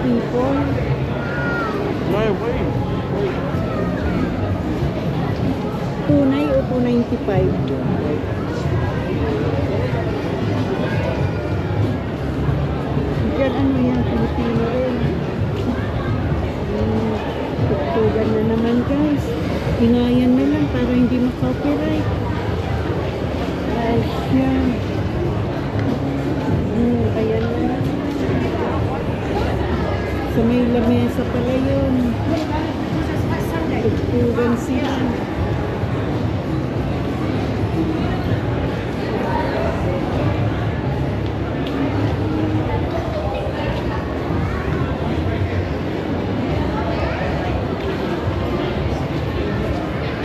people. No, wait. Tunay o 295? Diyan ano yan, Pilipino rin. Tuktugan na naman guys. Ingayan na lang para hindi ma-copyright. Guys, yan. Ayan na lang. Sa may lamesa pala yun. Tuktugan sila.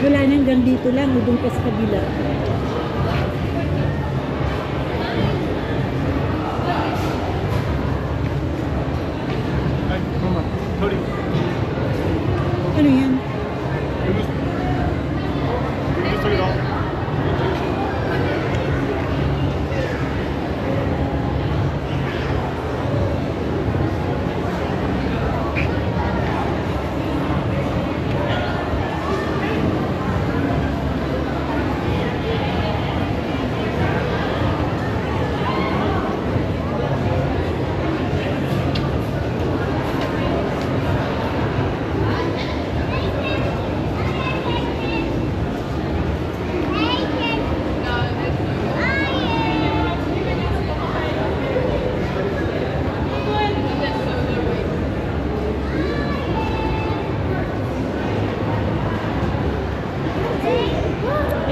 Wala na, hanggang dito lang, doon pa sa kabila. Ano yan?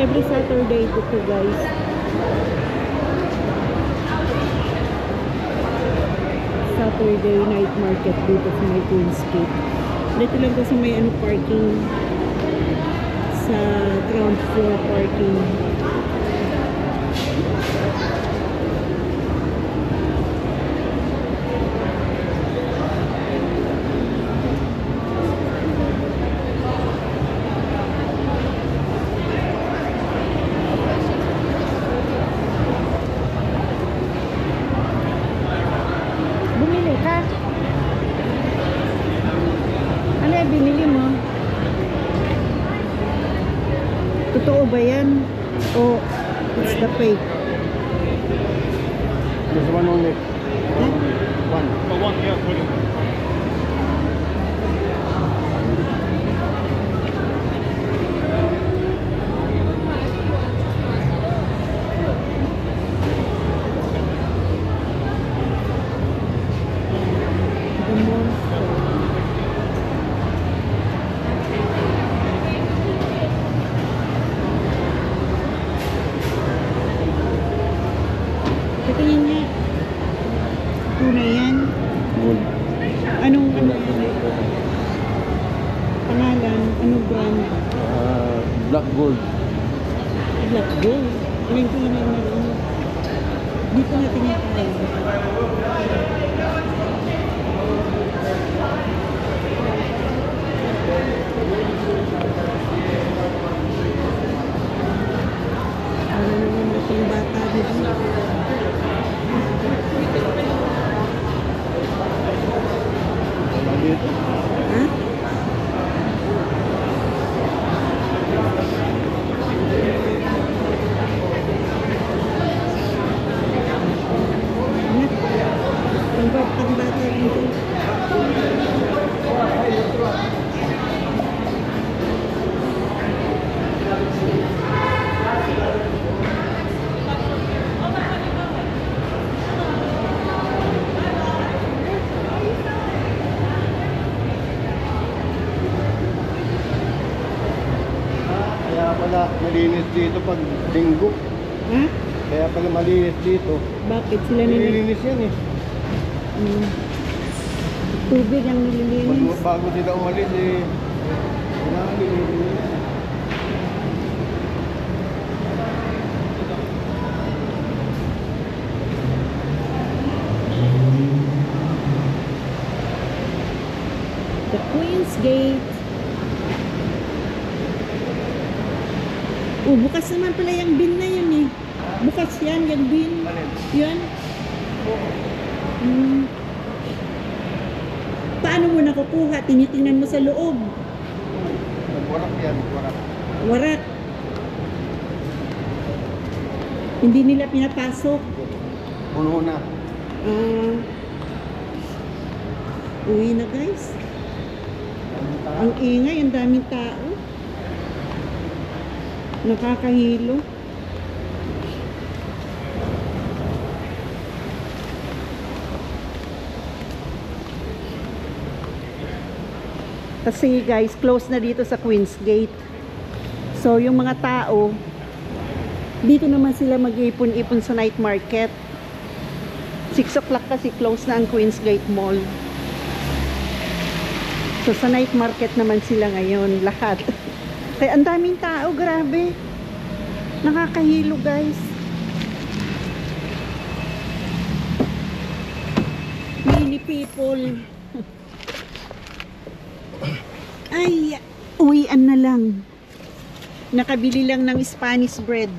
Every Saturday dito guys. Saturday night market dito sa may Queensgate. Dito lang kasi may ano parking sa ground floor parking. Binili mo? Totoo ba yan? O it's the fake? There's one only. Huh? One. Oh, one, yeah, brilliant. Tingin niya. Tunay yan. Gold. Anong pangalan? Anong brand? Black gold. Black gold. Anong tunay na rin? Dito natin yung tayo. Ano naman natin bata dito? Ha? Ang bata dito. Kaya pala malinis dito pag linggo. Ha? Kaya pala malinis dito. Bakit sila nilinis? Nililinis yan eh. Tubig ang nililinis. Bago sila umalis eh. Kailangan nililinis. The Queensgate. Oh, bukas naman pala yung bin na yun eh. Bukas yan, yung bin. Yan. mo nakukuha? Tinitingnan mo sa loob. Warak yan, warak. Warak. Hindi nila pinapasok. Puno na. Ah, uwi na guys. Ang ingay, ang daming tao. Nakakahilo. Kasi guys, close na dito sa Queen's Gate. So yung mga tao, dito naman sila mag-ipon-ipon sa night market. 6 o'clock kasi close na ang Queen's Gate Mall. So sa night market naman sila ngayon, lahat. Kaya ang daming tao, grabe. Nakakahilo guys. Many people. Ay, uwian na lang. Nakabili lang ng Spanish bread.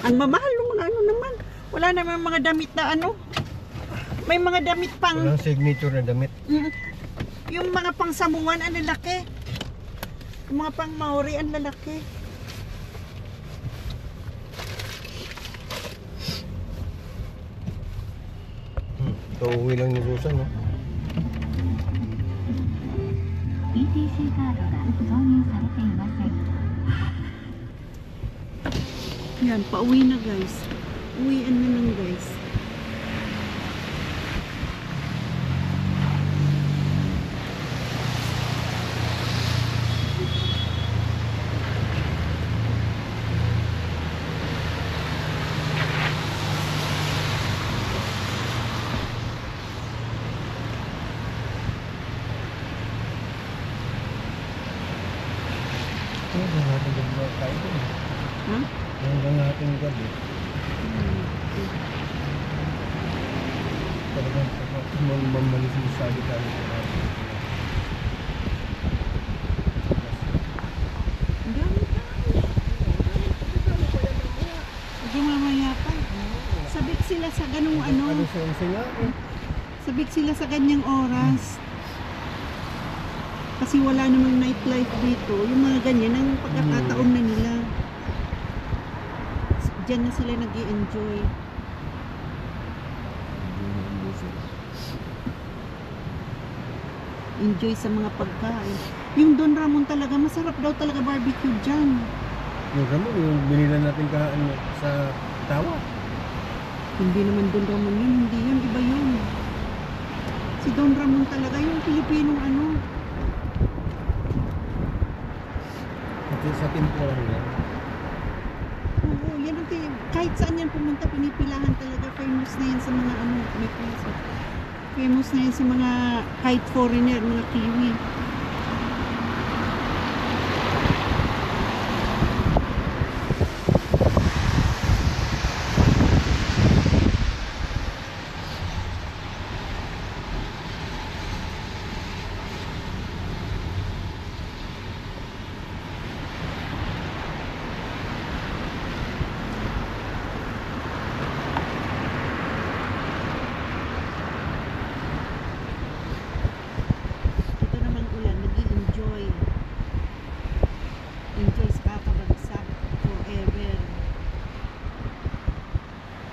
Ang mamahal ng mga ano naman. Wala naman mga damit na ano. May mga damit pang... Walang signature na damit. Yung mga pang Samoan, ang lalaki. Yung mga pang Maori, ang lalaki. Ito, uwi lang ni Susan, no? ETC カードが挿入されていません。 Yan, pauwi na guys. Uwian na lang guys. Hanggang natin gabi tayo dun. Ha? Hanggang natin gabi. Talagang mamalis tayo tayo. Ang dami tao. Sige mamaya pa. Sabik sila sa ganung ano. Ano sa nga eh. Sabik sila sa ganyang oras. Kasi wala namang nightlife dito. Yung mga ganyan, ang pagkakataon na nila. Diyan na sila nag-i-enjoy. Enjoy sa mga pagkain. Yung Don Ramon talaga, masarap daw talaga barbecue dyan. Yung Ramon, yung binila natin kahaan sa tawa. Hindi naman Don Ramon yun, hindi yun, iba yun. Si Don Ramon talaga, yung Pilipinong ano. Sa temporal yan. Oo, yan ang kahit saan yan pumunta, pinipilahan talaga. Famous na yan sa mga ano, may place. Famous na yan sa mga kahit foreigner, mga Kiwi. Ito namang ulan, nag-i-enjoy. Enjoy sa kakabagsak forever.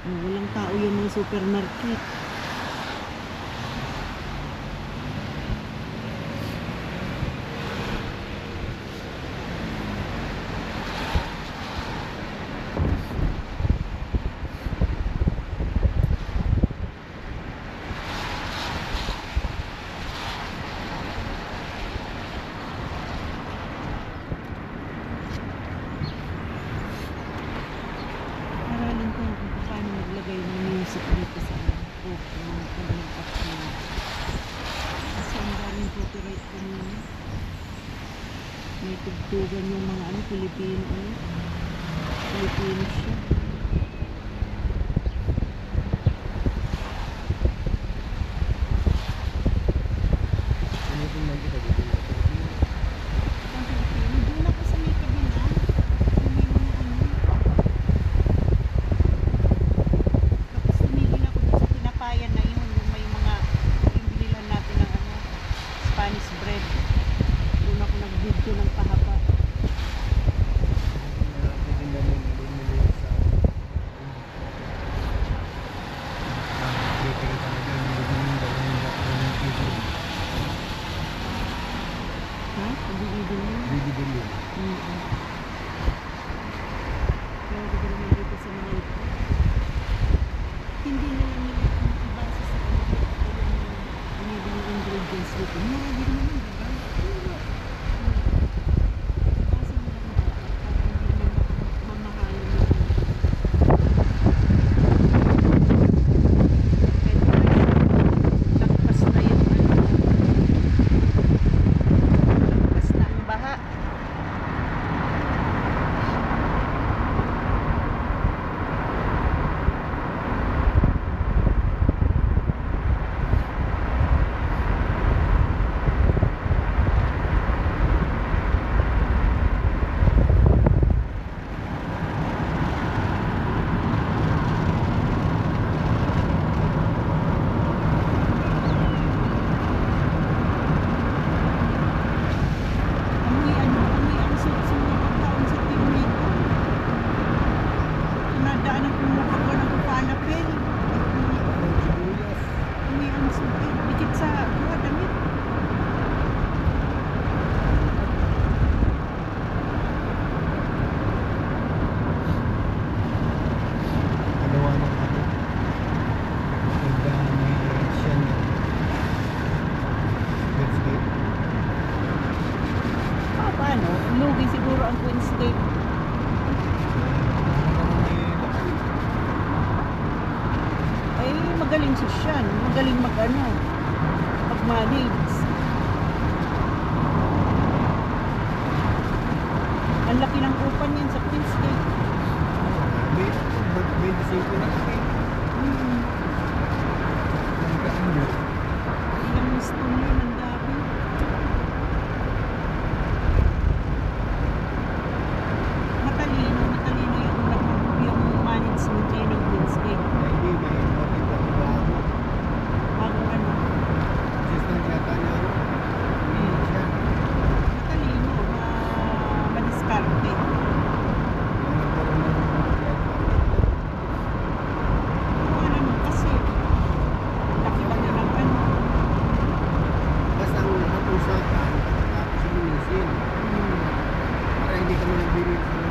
Walang tao yung mga supermarket. Aralin ko kung paano maglagay ng music dito sa book ng pag-ikat ko. Kasi ang daming copyright ko nila. May tugtugan yung mga ano, Pilipino ano. Pilipino siya. Tinitingnan kita dito. Ang Pilipino. Doon ako sa may kabila. May mga ano. Tapos tumigil ako Sana pumukap ko ng palapel. Sibuyas. May ang sukit. Dikit sa damit. Kagawa ng ano. Pagka may siya na. Let's go. Paano? Lugi siguro ang Queen's Gate. Ay, magaling siya siya. Magaling mag-manage. Ang laki ng upan yan sa Queen's Gate. May disiko na kami. Nagkaano. Ilang stone yun, ang dami. Matalino yung management niya ng Queen's Gate. Hindi, may motibago. Bago ano. Assistant yata niya. Siya. Matalino, madiskarte. Oo naman kasi laki lang na ng ano. Basta ang usapan, tapos linisin. Para hindi kami nagbilis ng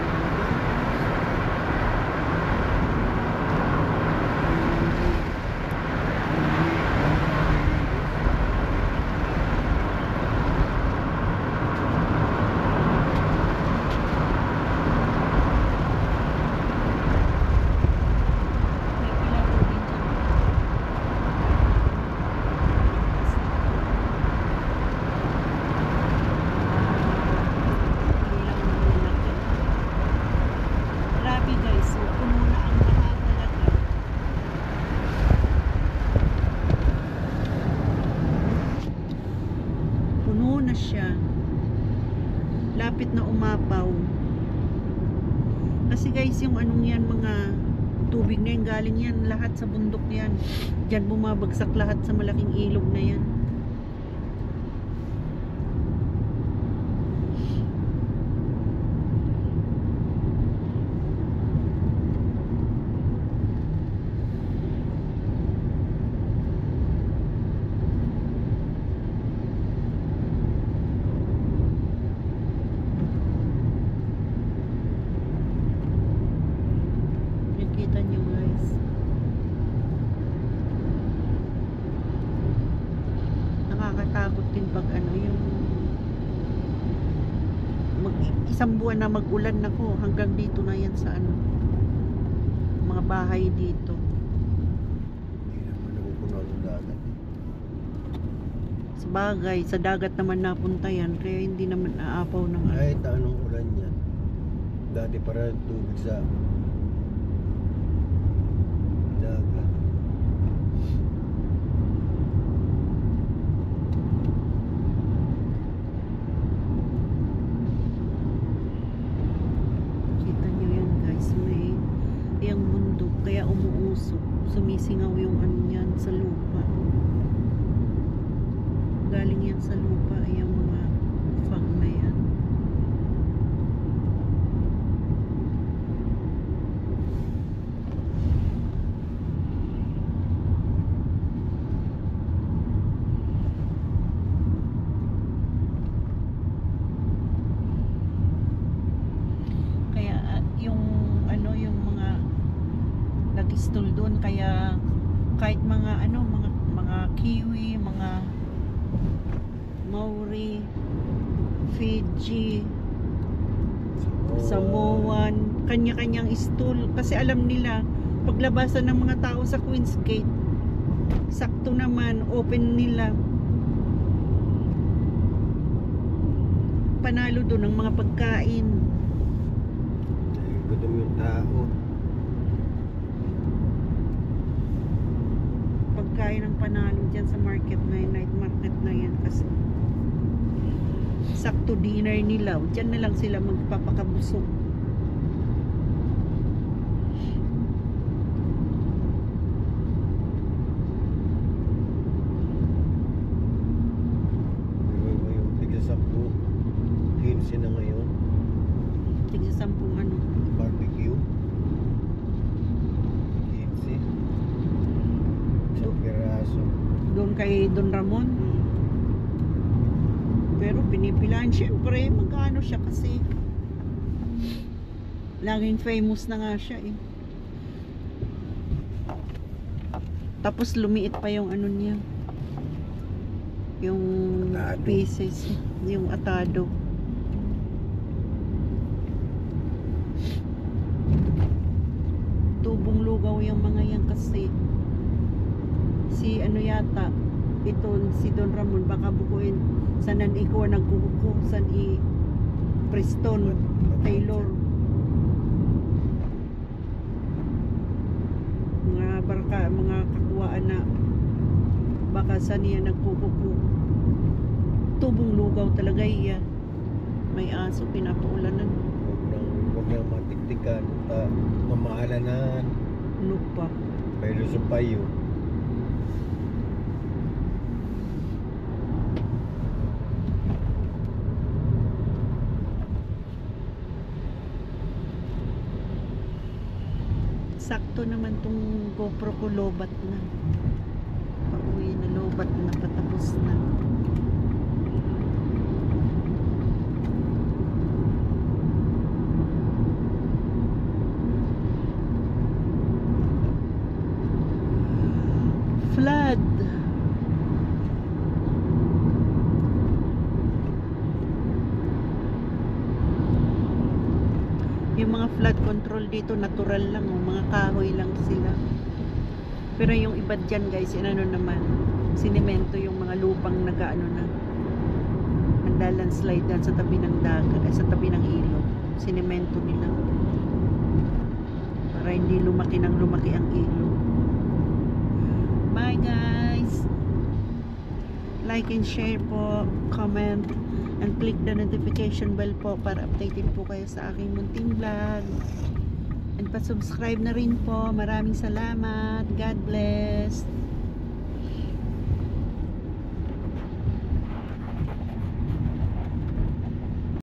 May kilaro din dyan. Ilang lalaki. Grabe guys, so puno na ang baha talaga. Puno na siya. Lapit na umapaw. Kasi guys, yung anong yan, mga tubig na yan, galing yan, lahat sa bundok yan. Diyan bumabagsak lahat sa malaking ilog na yan. Nakita nyo guys. Nakakatakot din pag ano yung isang buwan na mag-ulan na ko, hanggang dito na yan sa ano, mga bahay dito. hindi naman napupuno ng dagat. Sa bagay, sa dagat naman napunta yan, kaya hindi naman aapaw ng ano. Kahit anong ulan yan, dati para tubig sa dagat. Kita nyo yan guys, may yung bundok, kaya umuusok, sumisingaw yung ano yan sa lupa. Galing yan sa lupa, yung mga fang na yan. Kaya yung ano, yung mga nag-stall doon, kaya kahit mga ano, mga kiwi, mga Maori, Fiji, Samoan, kanya-kanyang stall kasi alam nila paglabasan ng mga tao sa Queen's Gate, sakto naman open nila, panalo doon ang mga pagkain. Gutom yung tao. Pagkain ang panalo dyan sa market na yun, night market na yan, kasi sakto dinner nila, dyan na lang sila magpapakabusog. Yung tigil 10, 15 na ngayon. Tigil 10 ano. Barbecue. kay Don Ramon. Pero pinipilahan, syempre, magkano siya kasi. Laging famous na nga siya eh. Tapos lumiit pa yung ano niya. Yung Atado. pieces, yung atado. Tubong lugaw yung mga yan kasi. Si ano yata, ito si Don Ramon baka bukuin sanan ikaw nagkukuko san i Preston Taylor mga barka mga kakuwaan na baka saan niya nagkukuko. Tubong lugaw talaga iya, may aso pinapaulanan. Huwag nang matiktikan. Mamaalanan. Ano pa Pero sa payo. sakto naman tong GoPro ko, lobat na. Pauwi na, lobat na, patapos na. Flood. Yung mga flood control dito natural lang, oh. Mga kahoy lang sila. Pero yung iba dyan guys, ano naman, sinemento yung mga lupang nagaano na. Nagdalandslide dyan sa tabi ng dagat, sa tabi ng ilog. Sinemento nila. Para hindi lumaki ng lumaki ang ilog. Bye guys! Like and share po, comment, and click the notification bell po para updated po kayo sa aking munting vlog. And pa-subscribe na rin po. Maraming salamat. God bless.